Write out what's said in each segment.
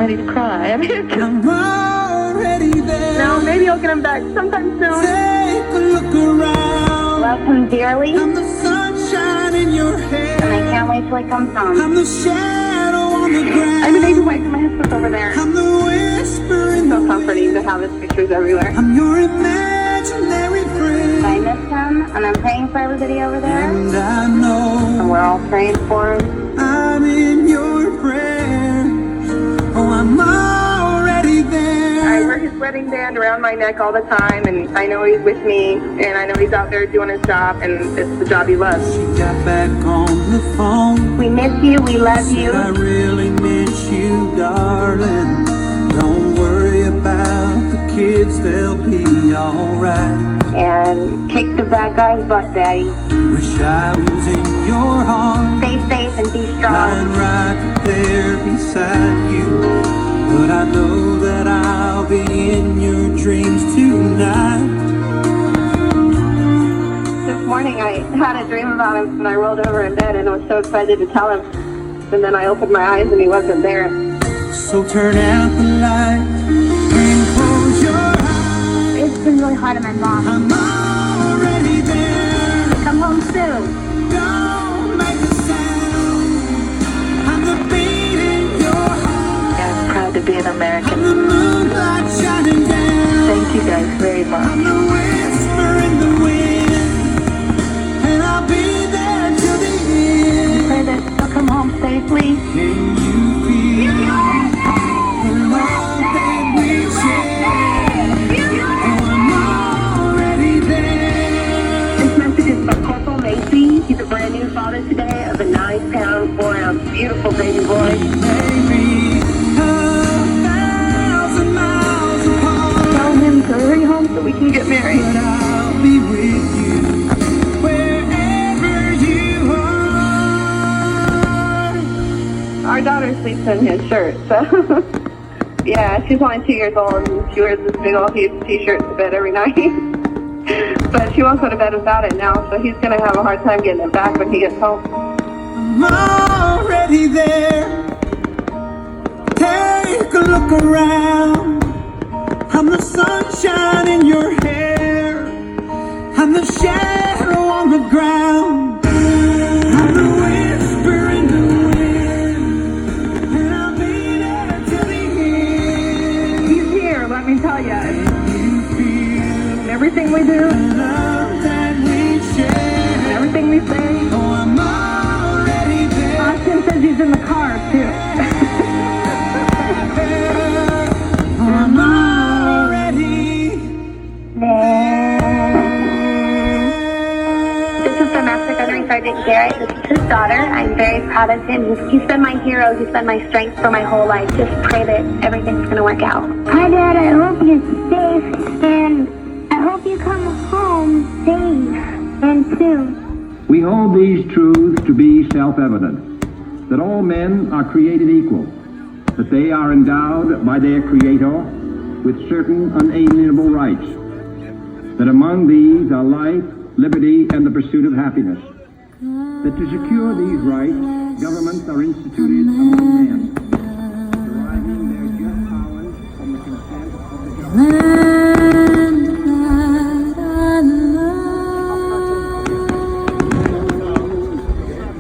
ready to cry. I mean, I'm already there. no, maybe I'll get him back sometime soon. Take a look around. Love him dearly, I'm the sunshine in your hair. and I can't wait till he comes home. I'm the shadow on the ground. I'm the baby wife and my husband's over there. I'm the whisper in So the comforting to have his pictures everywhere. I'm your imaginary friend. I miss him, and I'm praying for everybody over there, And I know and we're all praying for him. I'm in your prayer. Oh, I'm already I there. wear his wedding band around my neck all the time, and I know he's with me, and I know he's out there doing his job, and it's the job he loves. She got back on the phone. We miss you, we love you. I really miss you, darling. Don't worry about the kids, they'll be alright. And kick the bad guy's butt, Daddy. Wish I was in your arms, Stay safe and be strong. lying right there beside you. But I know that I'll be in your dreams tonight. This morning I had a dream about him, and I rolled over in bed, and I was so excited to tell him. And then I opened my eyes, and he wasn't there. So turn out the light and close your eyes. It's been really hard on my mom. I'm already there. Come home soon. Don't make a sound. I'm the beat in your heart. I'm proud to be an American. I'm the moonlight shining down. Thank you guys very I'm much. the whisper in the wind. And I'll be there till the end. Pray that he'll come home safely. Can you feel the love that we share? Oh, I'm already there. This message is from Corporal Macy. He's a brand new father today of a 9-pound, 4-ounce, beautiful baby boy. Maybe 1,000 miles apart, Tell him to hurry home so we can get married. but I'll be with you wherever you are. Our daughter sleeps in his shirt, so yeah, she's only 2 years old, and she wears this big old huge t-shirt to bed every night. But she won't go to bed without it now, so he's gonna have a hard time getting it back when he gets home. I'm already there. Take a look around. I'm the sunshine in your hair. I'm the shadow on the ground. I'm the whisper in the wind. And I'll be there till the end. He's here, let me tell you. You feel Everything we do, the love that we share. everything we say. Oh, I'm already there. Austin says he's in the car, too. I'm already This is the Master Gunnery Sergeant Garrett. This is his daughter. I'm very proud of him. He's been my hero. He's been my strength for my whole life. Just pray that everything's going to work out. Hi, Dad. I hope you're safe, and I hope you come home safe and soon. We hold these truths to be self-evident, that all men are created equal, that they are endowed by their Creator with certain unalienable rights, that among these are life, liberty, and the pursuit of happiness, that to secure these rights, governments are instituted among men, deriving their just powers from the consent of the government.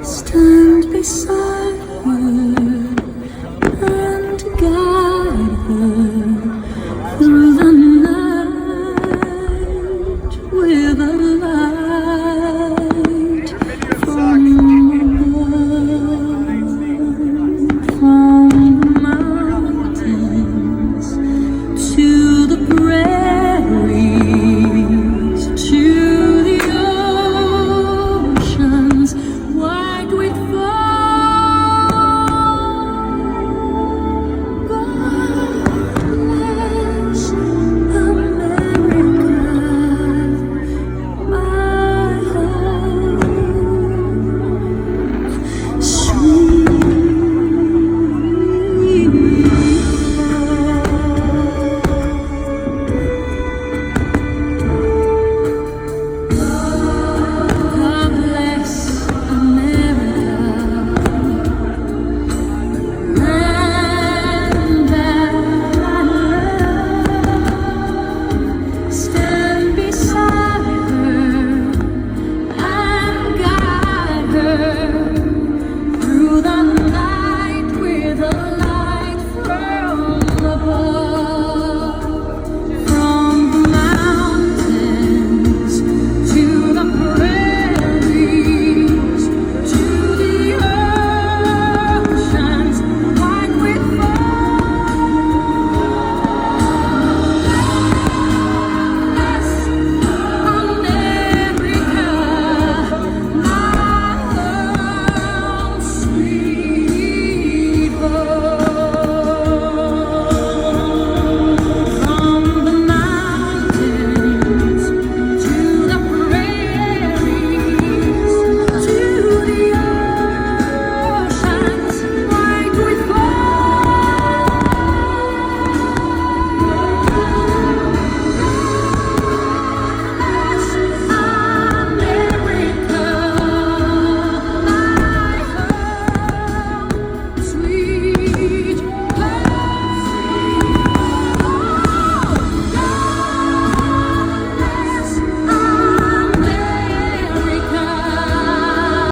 Stand beside her and guide her through the night with a light from above. heart.